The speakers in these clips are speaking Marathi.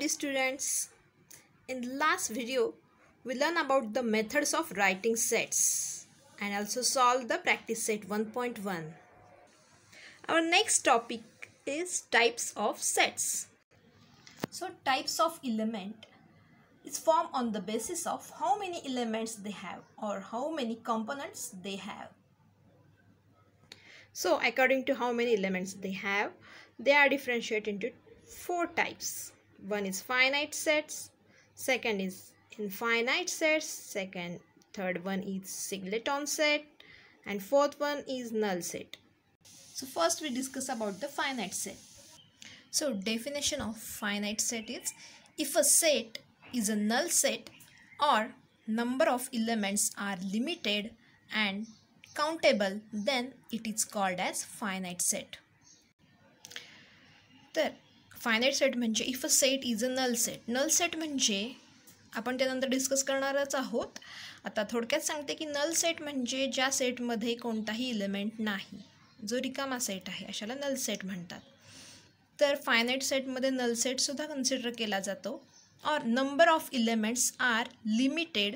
students. In the last video, we learned about the methods of writing sets and also solve the practice set 1.1. Our next topic is types of sets. So types of element is formed on the basis of how many elements they have or how many components they have. So according to how many elements they have, they are differentiated into 4 types. One is finite sets, second is infinite sets, third one is singleton set, and fourth one is null set. So first we discuss about the finite set. So definition of finite set is if a set is a null set or number of elements are limited and countable, then it is called as finite set. तर फायनाईट सेट म्हणजे if a set is a null set. Null set म्हणजे आपण त्यानंतर डिस्कस करणारच आहोत. आता थोडक्यात सांगते की नल सेट म्हणजे ज्या सेटमध्ये कोणताही इलेमेंट नाही, जो रिकामा सेट आहे, अशाला नल सेट म्हणतात. तर फायनाईट सेटमध्ये नल सेटसुद्धा कन्सिडर केला जातो. और number of elements are limited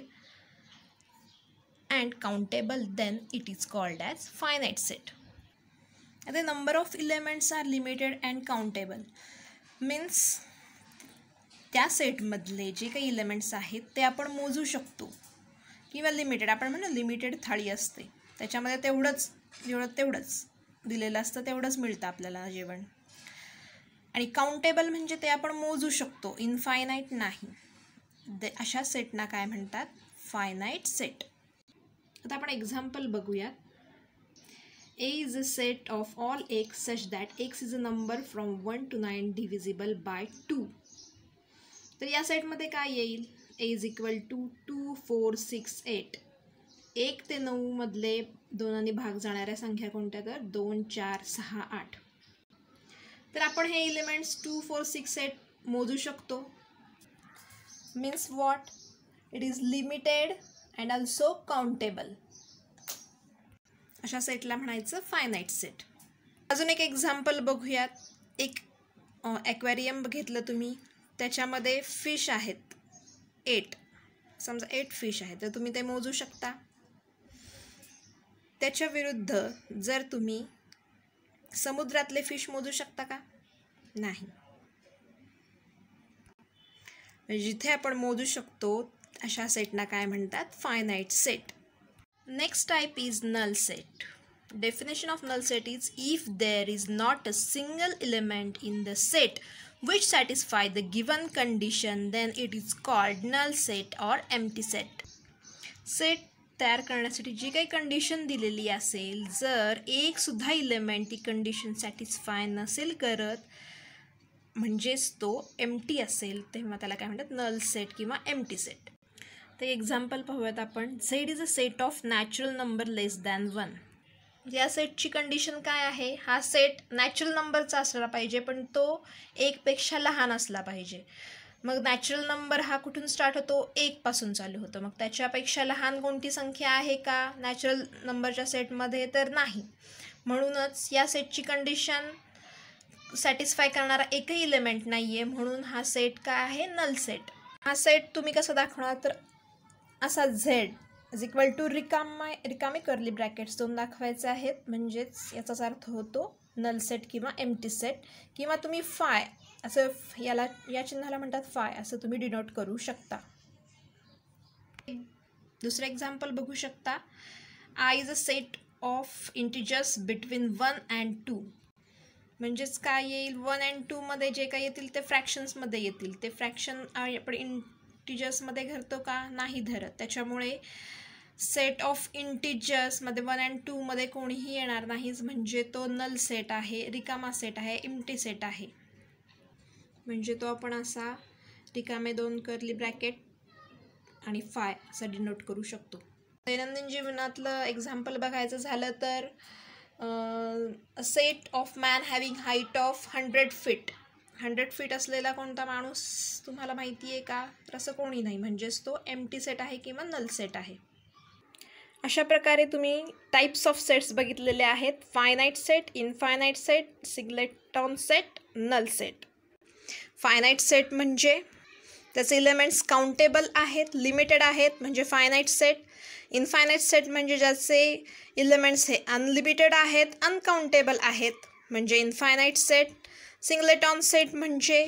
and countable, then it is called as finite set. The number of elements are limited and countable means त्या सेटमधले जे काही एलिमेंट्स आहेत ते आपण मोजू शकतो किंवा लिमिटेड, आपण म्हणू लिमिटेड थाळी असते, त्याच्यामध्ये तेवढंच दिलेलं असतं, तेवढंच मिळतं आपल्याला जेवण. आणि काउंटेबल म्हणजे ते आपण मोजू शकतो, इनफायनाईट नाही. अशा सेटना काय म्हणतात? Finite set. आता आपण एक्झाम्पल बघूयात. A is a set of all x such that x is a number from 1 to 9 divisible by 2. तर या सेटमध्ये काय येईल? A is equal to 2, 4, 6, 8. 1 ते 9 मधले दोनांनी भाग जाणाऱ्या संख्या कोणत्या? तर 2, 4, 6, 8. तर आपण हे एलिमेंट्स 2, 4, 6, 8 मोजू शकतो. Means what? It is limited and also countable. अशा सेटला म्हणायचं फायनाईट सेट. अजून एक एक्झाम्पल बघूयात. एक ॲक्वॅरियम घेतलं तुम्ही, त्याच्यामध्ये फिश आहेत 8, समजा 8 फिश आहेत, तर तुम्ही ते मोजू शकता. त्याच्या विरुद्ध जर तुम्ही समुद्रातले फिश मोजू शकता का? नाही. जिथे आपण मोजू शकतो अशा सेटना काय म्हणतात? Finite set. Next type is null set. Definition of null set is if there is not a single element in the set which satisfy the given condition, then it is called null set or empty set. Set तयार करण्यासाठी जी काही कंडिशन दिलेली असेल, जर एक सुद्धा इलेमेंट ती कंडिशन सॅटिस्फाय नसेल करत, म्हणजेच तो एम्प्टी असेल, तेव्हा त्याला काय म्हणतात? नल सेट किंवा एम्प्टी सेट. तर एक्झाम्पल पाहूयात आपण. Z is a set of natural number less than 1. या सेटची कंडिशन काय आहे? हा सेट नॅचरल नंबरचा असला पाहिजे, पण तो 1 पेक्षा लहान असला पाहिजे. मग नॅचरल नंबर हा कुठून स्टार्ट होतो? 1 पासून चालू होतो. मग त्याच्यापेक्षा लहान कोणती संख्या आहे का नॅचरल नंबरच्या सेटमध्ये? तर नाही. म्हणूनच या सेटची कंडिशन सॅटिस्फाय करणारा एकही इलेमेंट नाही आहे, म्हणून हा सेट काय आहे? Null set. हा सेट तुम्ही कसा दाखवणार? तर असा झेड इज इक्वल टू रिकामे कर्ली ब्रॅकेट्स 2 दाखवायचे आहेत, म्हणजेच याचाच अर्थ होतो नल सेट किंवा एम्प्टी सेट. किंवा तुम्ही फाय असं, या चिन्हाला म्हणतात फाय, असं तुम्ही डिनोट करू शकता. दुसरं एक्झाम्पल बघू शकता. I is a set of integers between 1 and 2. म्हणजेच काय येईल? 1 and 2 मध्ये जे काही येतील ते फ्रॅक्शन्समध्ये येतील. ते फ्रॅक्शन आपण इंटिजर्समध्ये धरतो का? नाही धरत. त्याच्यामुळे सेट ऑफ इंटिजर्समध्ये 1 and 2 मध्ये कोणीही येणार नाहीच, म्हणजे तो नल सेट आहे, रिकामा सेट आहे, एम्प्टी सेट आहे. म्हणजे तो आपण असा रिकामे 2 कर्ली ब्रॅकेट आणि फाय असा डिनोट करू शकतो. दैनंदिन जीवनातलं एक्झाम्पल बघायचं झालं तर set of man having height of 100 feet. 100 feet असलेला कोणता माणूस तुम्हाला माहिती आहे का? तर असं कोणी नाही, म्हणजेच तो एम्प्टी सेट आहे किंवा नल सेट आहे. अशा प्रकारे तुम्ही टाइप्स ऑफ सेट्स बघितलेले आहेत. Finite set, infinite set, singleton set, null set. Finite set म्हणजे त्याचे इलेमेंट्स काउंटेबल आहेत, लिमिटेड आहेत म्हणजे फायनाईट सेट. इनफायनाईट सेट म्हणजे ज्याचे इलेमेंट्स हे अनलिमिटेड आहेत, अनकाउंटेबल आहेत म्हणजे इनफायनाईट सेट. सिंगलेटॉन सेट म्हणजे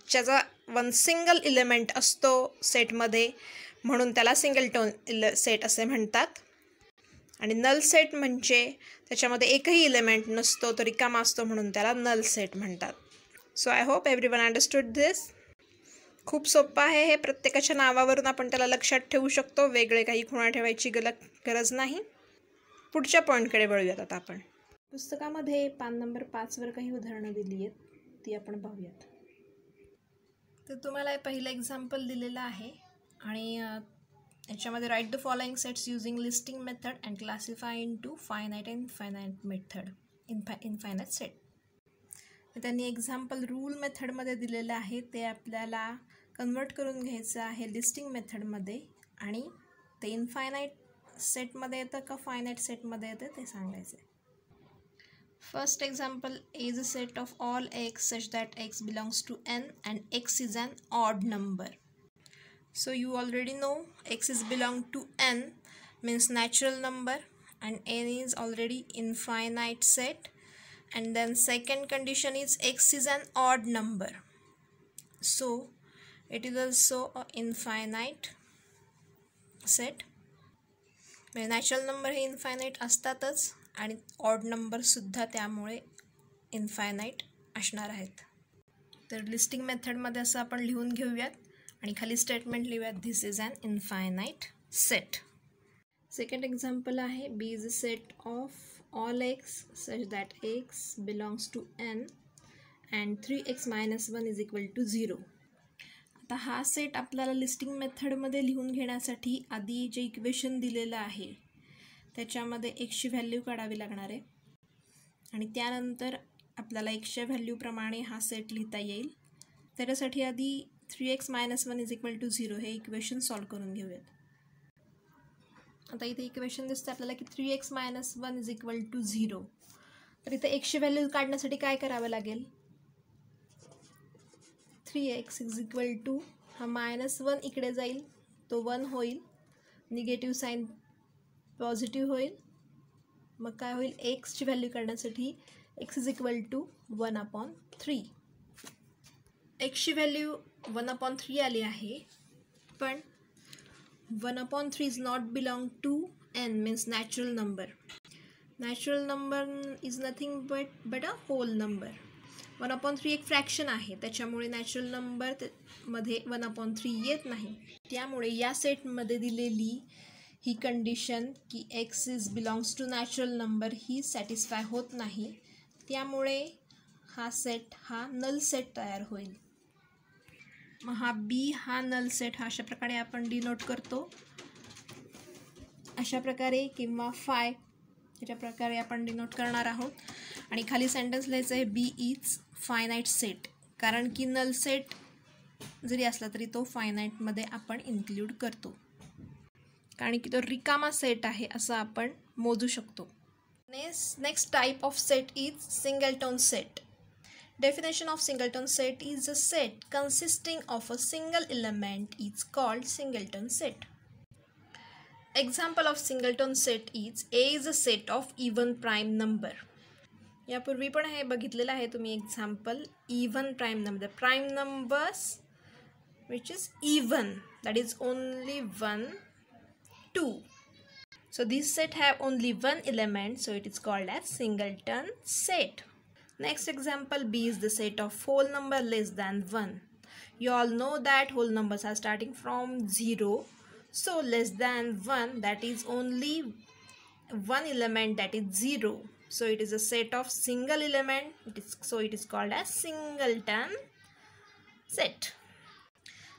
ज्याचा सिंगल इलेमेंट असतो सेटमध्ये म्हणून त्याला सिंगलटॉन सेट असे म्हणतात. आणि नल सेट म्हणजे त्याच्यामध्ये एकही इलेमेंट नसतो, तो रिकामा असतो म्हणून त्याला नल सेट म्हणतात. So I hope everyone understood this. खूप सोपं आहे हे, प्रत्येकाच्या नावावरून आपण त्याला लक्षात ठेवू शकतो, वेगळे काही खुणा ठेवायची गरज नाही. पुढच्या पॉईंटकडे वळूयात आता आपण. पुस्तकामध्ये पान नंबर 5वर काही उदाहरणं दिली आहेत, ती आपण पाहूयात. तर तुम्हाला पहिलं एक्झाम्पल दिलेलं आहे आणि याच्यामध्ये write the following sets using listing method and classify into finite and infinite method infinite set. त्यांनी एक्झाम्पल रूल मेथडमध्ये दिलेलं आहे, ते आपल्याला कन्वर्ट करून घ्यायचं आहे लिस्टिंग मेथडमध्ये आणि ते इनफायनाईट सेटमध्ये येतं का फायनाईट सेटमध्ये येतं ते सांगायचं आहे. First example is a set of all x such that x belongs to N and x is an odd number. So you already know x is belong to n means natural number and n is already infinite set, and then second condition is x is an odd number, so it is also a infinite set. natural number हे infinite असतातच आणि odd number सुद्धा त्यामुळे infinite असणार आहेत. तर लिस्टिंग मेथडमध्ये असं आपण लिहून घेऊयात आणि खाली स्टेटमेंट लिहूयात this is an infinite set. Second example आहे B is a set of all x such that x belongs to N and 3x-1 is equal to 0. आता हा सेट आपल्याला लिस्टिंग मेथडमध्ये लिहून घेण्यासाठी आधी जे इक्वेशन दिलेलं आहे त्याच्यामध्ये एक्सची व्हॅल्यू काढावी लागणार आहे आणि त्यानंतर आपल्याला एक्सच्या व्हॅल्यूप्रमाणे हा सेट लिहिता येईल. त्याच्यासाठी आधी 3x-1 इज इक्वल टू 0 हे इक्वेशन सॉल्व करून घेऊयात. आता इथे इक्वेशन दिसतं आपल्याला की 3x-1 इज इक्वल टू 0. तर इथे एक्सची व्हॅल्यू काढण्यासाठी काय करावं लागेल, 3x इज इक्वल टू हा -1 इकडे जाईल, तो 1 होईल, निगेटिव्ह साईन पॉझिटिव्ह होईल, मग काय होईल एक्सची व्हॅल्यू काढण्यासाठी x इज इक्वल टू 1/3. एक्सची व्हॅल्यू 1/3 आली आहे, पण 1/3 is not belong to n means natural number. Natural number is nothing but a whole number. 1/3 एक फ्रॅक्शन आहे, त्याच्यामुळे नॅचरल नंबर मध्ये 1/3 येत नाही. त्यामुळे या सेटमध्ये दिलेली ही कंडिशन की x is belongs to natural number ही सॅटिस्फाय होत नाही. त्यामुळे हा सेट हा नल सेट तयार होईल. मग हा बी हा नल सेट हा अशा प्रकारे आपण डिनोट करतो, अशा प्रकारे किंवा फाय याच्या प्रकारे आपण डिनोट करणार आहोत. आणि खाली सेंटेन्स लिहायचं आहे बी इज फायनाईट सेट, कारण की नल सेट जरी असला तरी तो फायनाईटमध्ये आपण इन्क्ल्यूड करतो, कारण की तो रिकामा सेट आहे असं आपण मोजू शकतो. Next type of set is singleton set. Definition of singleton set is a set consisting of a single element is called singleton set. Example of singleton set is A is a set of even prime number. यापूर्वी पण हे बघितलेलं आहे तुम्ही example even prime number. Prime numbers which is even, that is only 1, 2. So this set have only one element, so it is called as singleton set. Next example, B is the set of whole number less than 1. You all know that whole numbers are starting from 0. So less than 1, that is only one element, that is 0. So it is a set of single element. So it is called as singleton set.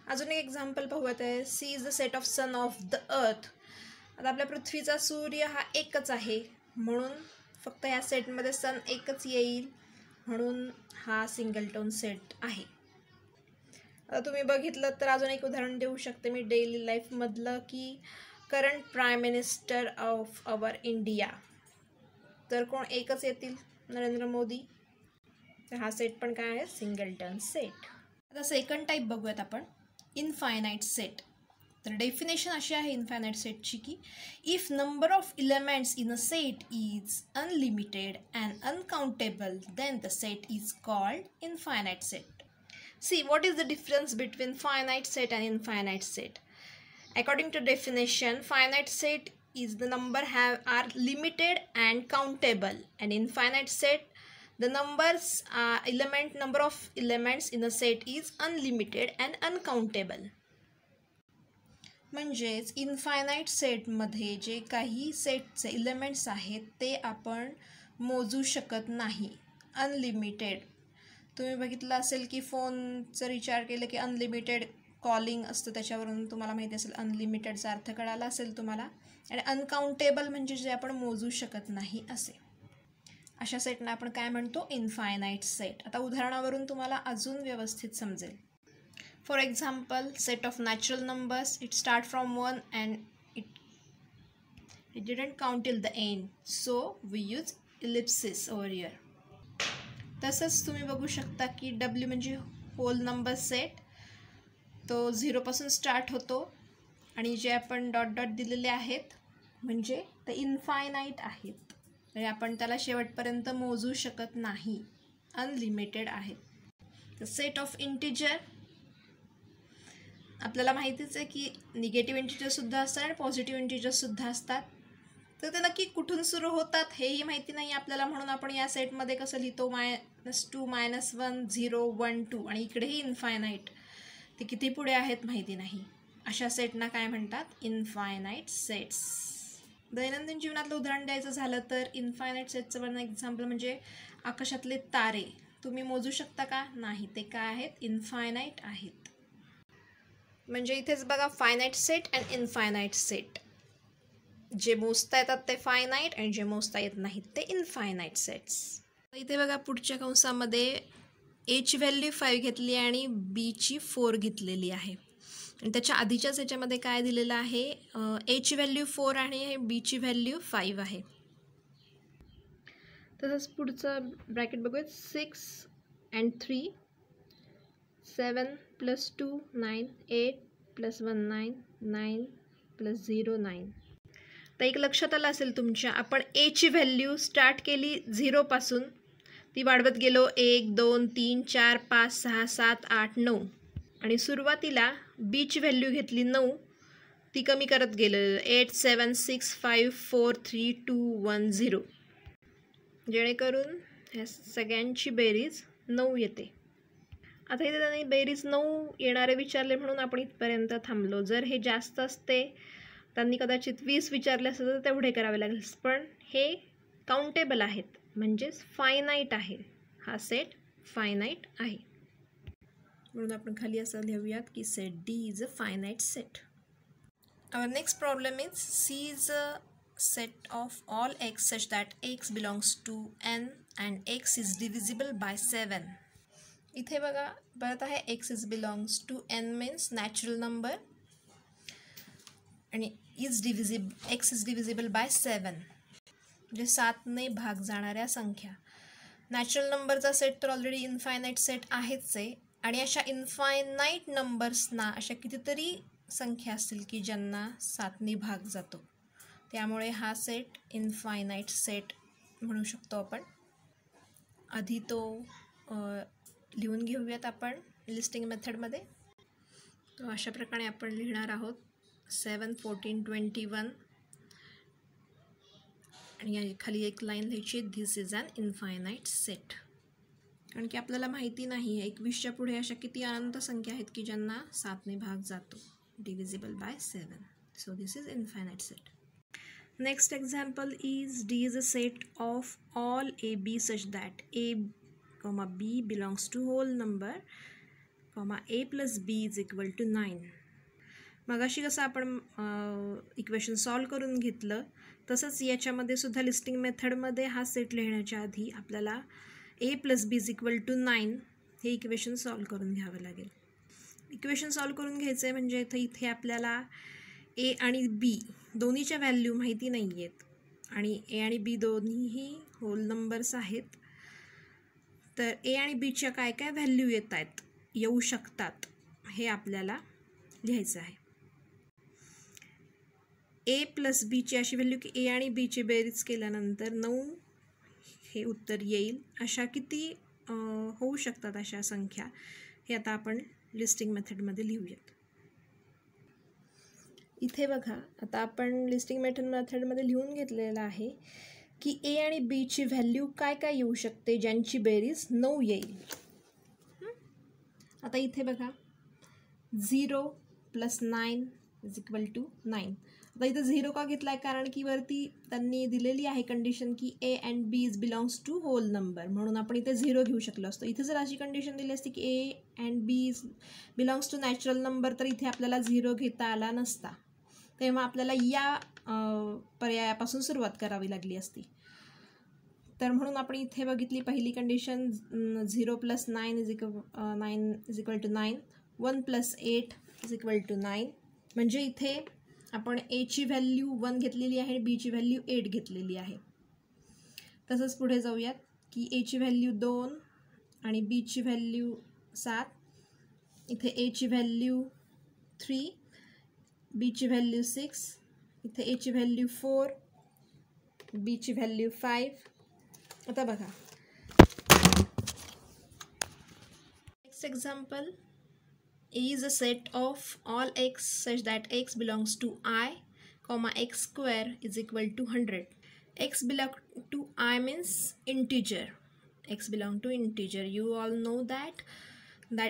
अजून एक एक्झाम्पल पाहूयात आहे C is the set of sun of the earth. आता आपल्या पृथ्वीचा सूर्य हा एकच आहे म्हणून फक्त या सेटमध्ये सन एकच येईल, म्हणून हा सिंगलटोन सेट आहे. आता तुम्ही बघितलं तर अजून एक उदाहरण देऊ शकते मी डेली लाईफमधलं की current prime minister of our India, तर कोण एकच येतील, नरेंद्र मोदी. तर हा सेट पण काय आहे सिंगलटन सेट. आता सेकंड टाईप बघूयात आपण, इनफायनाईट सेट. तर डेफिनेशन अशी आहे इनफायनाईट सेटची की if number of elements in a set is unlimited and uncountable then the set is called infinite set. See what is the difference between finite set and infinite set. According to definition, finite set is the number are limited and countable, and infinite set the number of elements in a set is unlimited and uncountable. म्हणजेच इनफायनाईट सेटमध्ये जे काही सेटचे एलिमेंट्स आहेत ते आपण मोजू शकत नाही. अनलिमिटेड, तुम्ही बघितलं असेल की फोनचं रिचार्ज केलं की अनलिमिटेड कॉलिंग असतं, त्याच्यावरून तुम्हाला माहिती असेल अनलिमिटेडचा अर्थ कळाला असेल तुम्हाला. आणि अनकाउंटेबल म्हणजे जे आपण मोजू शकत नाही असे, अशा सेटना आपण काय म्हणतो, इनफायनाईट सेट. आता उदाहरणावरून तुम्हाला अजून व्यवस्थित समजेल. For example, set of natural numbers, it start from 1 and it didn't count till the end, so we use ellipsis over here. तसंच तुम्ही बघू शकता की डब्ल्यू म्हणजे होल नंबर सेट, तो 0 पासून स्टार्ट होतो आणि जे आपण डॉट डॉट दिलेले आहेत म्हणजे ते इनफायनाईट आहेत, म्हणजे आपण त्याला शेवटपर्यंत मोजू शकत नाही, अनलिमिटेड आहेत. तर सेट ऑफ इंटिजर, आपल्याला माहितीच आहे की निगेटिव्ह इंटिजरसुद्धा असतात आणि पॉझिटिव्ह इंटिजरसुद्धा असतात. तर ते नक्की कुठून सुरू होतात हेही माहिती नाही आपल्याला, म्हणून आपण या सेटमध्ये कसं लिहितो, -2, -1, 0, 1, 2, आणि इकडेही इनफायनाईट, ते किती पुढे आहेत माहिती नाही. अशा सेटना काय म्हणतात, इनफायनाईट सेट्स. दैनंदिन जीवनातलं उदाहरण द्यायचं झालं तर इनफायनाईट सेटचं वन एक्झाम्पल म्हणजे आकाशातले तारे. तुम्ही मोजू शकता का, नाही, ते काय आहेत, इनफायनाईट आहेत. म्हणजे इथेच बघा, finite set and infinite set. जे मोजता येतात ते फायनाईट आणि जे मोजता येत नाहीत ते इनफायनाईट सेट्स. इथे बघा पुढच्या कंसामध्ये एची व्हॅल्यू 5 घेतली आणि बीची 4 घेतलेली आहे. आणि त्याच्या आधीच्याच याच्यामध्ये काय दिलेलं आहे, एची व्हॅल्यू 4 आणि बीची व्हॅल्यू 5 आहे. तसंच पुढचं ब्रॅकेट बघूया, 6 and 3, 7 + 2 9, 8 + 1 9, 9 + 0 9. तर एक लक्षात आलं असेल तुमच्या, आपण एची व्हॅल्यू स्टार्ट केली 0 पासून, ती वाढवत गेलो 1 2 3 4 5 6 7 8 9, आणि सुरुवातीला बीची व्हॅल्यू घेतली 9, ती कमी करत गेलं 8 7 6 5 4 3 2 1 0, जेणेकरून ह्या सगळ्यांची बेरीज 9 येते. आता इथे त्यांनी बेरीज 9 येणारे विचारले म्हणून आपण इथपर्यंत थांबलो. जर हे जास्त असते, त्यांनी कदाचित 20 विचारले असते तर तेवढे करावे लागेल, पण हे काउंटेबल आहेत, म्हणजेच फायनाईट आहे. हा सेट फायनाईट आहे, म्हणून आपण खाली असं लिहूयात की set D is a finite set. Our next problem is C is a set of all x such that x belongs to N and x is divisible by 7. इथे बघा परत आहे, x is belongs to N means natural number आणि एक्स इज डिव्हिजिबल बाय 7 म्हणजे 7ने भाग जाणाऱ्या संख्या. नॅचरल नंबरचा सेट तर ऑलरेडी इनफायनाईट सेट आहेच आहे, आणि अशा इनफायनाईट नंबर्सना अशा कितीतरी संख्या असतील की ज्यांना 7ने भाग जातो, त्यामुळे हा सेट इनफायनाईट सेट म्हणू शकतो आपण. आधी तो लिहून घेऊयात आपण लिस्टिंग मेथडमध्ये. तो अशा प्रकारे आपण लिहिणार आहोत, 7 14 21, आणि खाली एक लाईन लिहायची, this is an infinite set. कारण की आपल्याला माहिती नाही 21च्या पुढे अशा किती अनंत संख्या आहेत की ज्यांना 7ने भाग जातो, divisible by 7. So this is infinite set. Next example is D is a set of all a b such that a b belongs to whole number a + b = 9. मगाशी कसं आपण इक्वेशन सॉल्व करून घेतलं, तसंच याच्यामध्ये सुद्धा लिस्टिंग मेथडमध्ये हा सेट लिहिण्याच्या आधी आपल्याला a + b = 9 हे इक्वेशन सॉल्व करून घ्यावं लागेल. इक्वेशन सॉल्व करून घ्यायचं आहे म्हणजे इथे आपल्याला a आणि b दोन्हीच्या व्हॅल्यू माहिती नाही आहेत, आणि a आणि b दोन्हीही होल नंबर्स आहेत. तर a आणि bच्या काय काय व्हॅल्यू येत आहेत येऊ शकतात हे आपल्याला लिहायचं आहे. ए प्लस बीची अशी व्हॅल्यू की ए आणि बीची बेरीज केल्यानंतर 9 हे उत्तर येईल. अशा किती होऊ शकतात अशा संख्या हे आता आपण लिस्टिंग मेथडमध्ये लिहूयात. इथे बघा, आता आपण लिस्टिंग मेथडमध्ये लिहून घेतलेलं आहे की ए आणि बीची व्हॅल्यू काय काय येऊ शकते ज्यांची बेरीज 9 येईल. आता इथे बघा 0 + 9 = 9. आता इथं 0 का घेतला आहे? कारण की वरती त्यांनी दिलेली आहे कंडिशन की ए and B belongs to whole number, म्हणून आपण इथे 0 घेऊ शकलो असतो. इथे जर अशी कंडिशन दिली असती की ए and B belongs to natural number, तर इथे आपल्याला 0 घेता आला नसता. तेव्हा आपल्याला या पर्यायापासून सुरुवात करावी लागली असती. तर म्हणून आपण इथे बघितली पहिली कंडिशन 0 + 9 = 9, 1 + 8 = 9. म्हणजे इथे आपण एची व्हॅल्यू 1 घेतलेली आहे, बीची व्हॅल्यू 8 घेतलेली आहे. तसंच पुढे जाऊयात की एची व्हॅल्यू 2 आणि बीची व्हॅल्यू 7. इथे एची व्हॅल्यू 3, बीची व्हॅल्यू 6. इथे एची व्हॅल्यू 4, बीची व्हॅल्यू 5. आता बघा next example. A is a set of all x such that x belongs to I, x square = 100. X belong to I means integer. X belong to integer. You all know that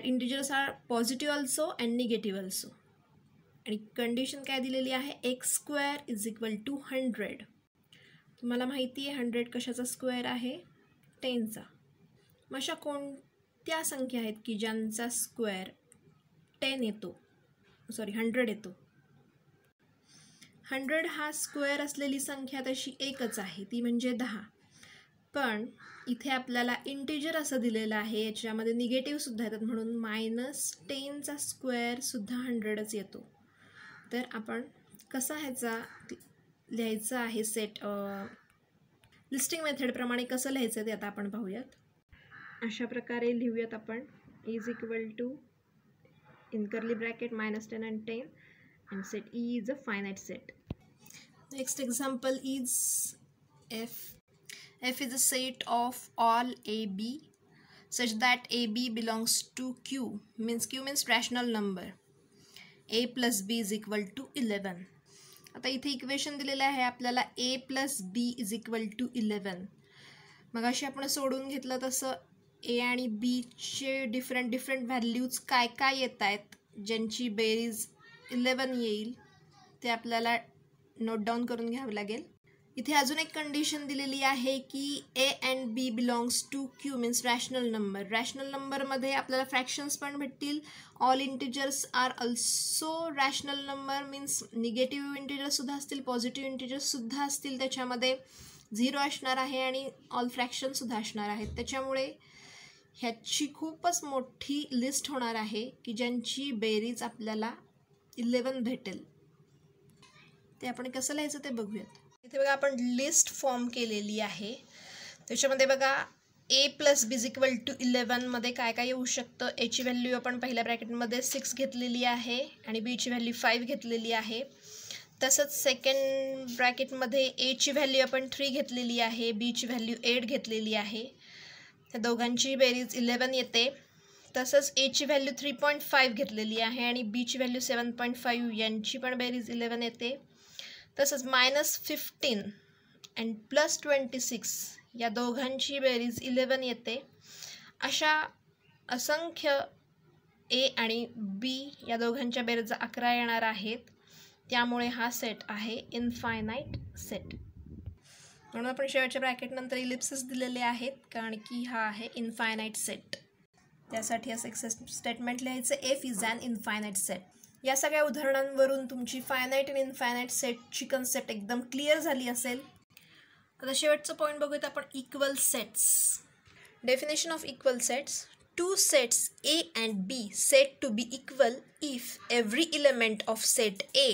integers are positive also and negative also. आणि कंडिशन काय दिलेली आहे? x square = 100. तुम्हाला माहिती आहे 100 कशाचा स्क्वेअर आहे? 10चा. मग अशा कोणत्या संख्या आहेत की ज्यांचा स्क्वेअर 100 येतो. 100 हा स्क्वेअर असलेली संख्या तशी एकच आहे, ती म्हणजे 10. पण इथे आपल्याला इंटिजर असं दिलेलं आहे, याच्यामध्ये निगेटिव्ह सुद्धा येतात, म्हणून -10चा स्क्वेअर सुद्धा 100च येतो. तर आपण कसा ह्याचा लिहायचं आहे सेट लिस्टिंग मेथडप्रमाणे कसं लिहायचं ते आता आपण पाहूयात. अशा प्रकारे लिहूयात आपण. = in curly bracket -10 and 10, and set E is a finite set. Next example is F. F is a set of all AB such that AB belongs to Q, means Q means rational number. A plus B is equal to 11. आता इथे इक्वेशन दिलेलं आहे आपल्याला A plus B is equal to 11. मग अशी आपण सोडून घेतलं तसं ए आणि बीचे डिफरंट व्हॅल्यूज काय काय येत आहेत ज्यांची बेरीज 11 येईल ते आपल्याला नोट डाऊन करून घ्यावं लागेल. इथे अजून एक कंडिशन दिलेली आहे की ए and B belongs to Q means rational number. Rational नंबरमध्ये आपल्याला फ्रॅक्शन्स पण भेटतील. All integers are also rational number, means negative इंटिजर्ससुद्धा असतील, पॉझिटिव्ह इंटिजर्ससुद्धा असतील. त्याच्यामध्ये 0 असणार आहे आणि ऑल फ्रॅक्शनसुद्धा असणार आहेत. त्याच्यामुळे ह्याची खूपच मोठी लिस्ट होणार आहे की ज्यांची बेरीज आपल्याला 11 भेटेल. ते आपण कसं लिहायचं ते बघूयात. इथे बघा आपण लिस्ट फॉर्म केलेली आहे. त्याच्यामध्ये बघा A + B = 11 मध्ये काय काय येऊ शकतं. एची व्हॅल्यू आपण पहिल्या ब्रॅकेटमध्ये 6 घेतलेली आहे आणि बीची व्हॅल्यू 5 घेतलेली आहे. तसंच सेकंड ब्रॅकेटमध्ये एची व्हॅल्यू आपण 3 घेतलेली आहे, बीची व्हॅल्यू 8 घेतलेली आहे. त्या दोघांची बेरीज 11 येते. तसंच एची व्हॅल्यू 3.5 घेतलेली आहे आणि बीची व्हॅल्यू 7.5, यांची पण बेरीज 11 येते. तसंच -15 आणि +26 या दोघांची बेरीज 11 येते. अशा असंख्य ए आणि बी या दोघांच्या बेरीज 11 येणार आहेत. त्यामुळे हा सेट आहे इनफायनाईट सेट. म्हणून आपण शेवटच्या ब्रॅकेटनंतर इलिप्सेस दिलेले आहेत कारण की हा आहे इनफायनाईट सेट. त्यासाठी असं एक स्टेटमेंट लिहायचं, F is an infinite set. या सगळ्या उदाहरणांवरून तुमची फायनाईट आणि इनफायनाईट सेटची कन्सेप्ट एकदम क्लिअर झाली असेल. आता शेवटचं पॉईंट बघूयात आपण, equal sets. Definition of equal sets. Two sets A and B said to be equal if every element of set A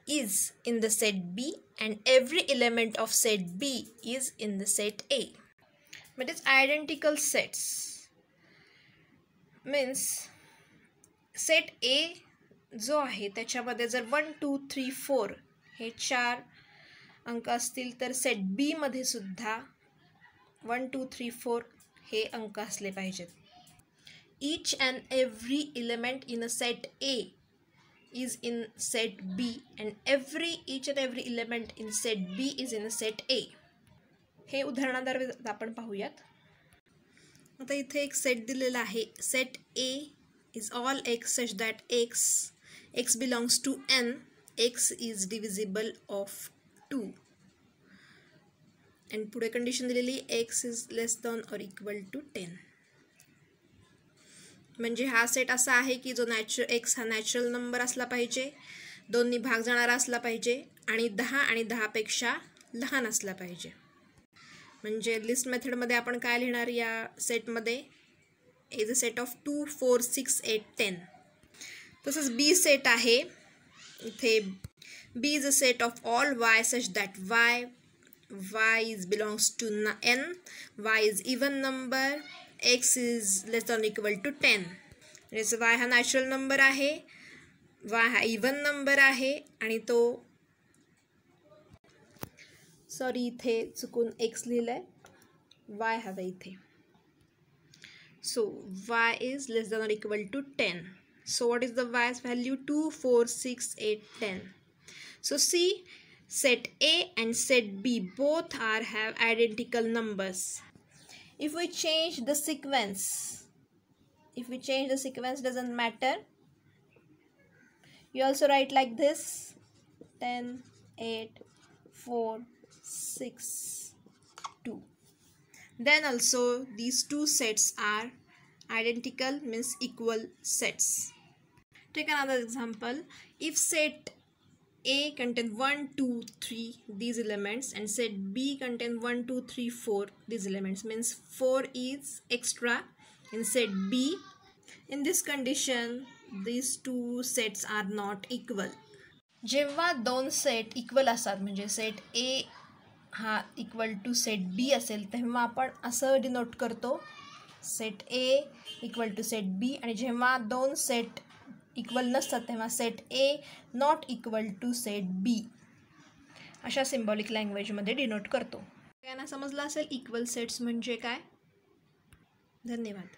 is in the set B and every element of set B is in the set A. But it's identical sets. Means set ए जो आहे त्याच्यामध्ये जर 1 2 3 4 हे 4 अंक असतील तर सेट बी मध्ये सुद्धा 1 2 3 4 हे अंक असले पाहिजेत. Each and every element in a set A is in set B and each and every element in set B is in a set A. हे उदाहरणाद्वारे आपण पाहूयात. आता इथे एक सेट दिलेला आहे. Set A is all x such that x belongs to n, x is divisible of 2 and पुढे कंडिशन दिलेली x is less than or equal to 10. म्हणजे हा सेट असा आहे की जो x हा नॅचरल नंबर असला पाहिजे, 2नी भाग जाणारा असला पाहिजे आणि 10 आणि 10 पेक्षा लहान असला पाहिजे. म्हणजे लिस्ट मेथडमध्ये आपण काय लिहिणार या सेटमध्ये इज अ सेट ऑफ 2 4 6 8 10. तसंच बी सेट आहे. इथे B is a set of all y such that y is belongs to n, y is even number, x is less than or equal to 10. म्हणजे y हा नॅचरल नंबर आहे, y हा इवन नंबर आहे आणि तो सॉरी इथे चुकून x लिहिलंय, y हवं इथे. So y is less than or equal to 10. So what is the y's value? 2 4 6 8 10. So see, set A and set B both have identical numbers. If we change the sequence doesn't matter. You also write like this: 10 8 4 6 2. Then also these two sets are identical, means equal sets. Take another example. If set A contain 1 2 3 these elements and set B contain 1 2 3 4 these elements, means 4 is extra in set B. In this condition these two sets are not equal. जेव्हा दोन सेट इक्वल असतात म्हणजे सेट A हा इक्वल टू सेट बी असेल तेव्हा आपण असं डिनोट करतो set A equal to set B, आणि जेव्हा दोन सेट इक्वल नसतात तेव्हा set A not equal to set B अशा सिम्बॉलिक लँग्वेजमध्ये डिनोट करतो. सगळ्यांना समजलं असेल इक्वल सेट्स म्हणजे काय. धन्यवाद.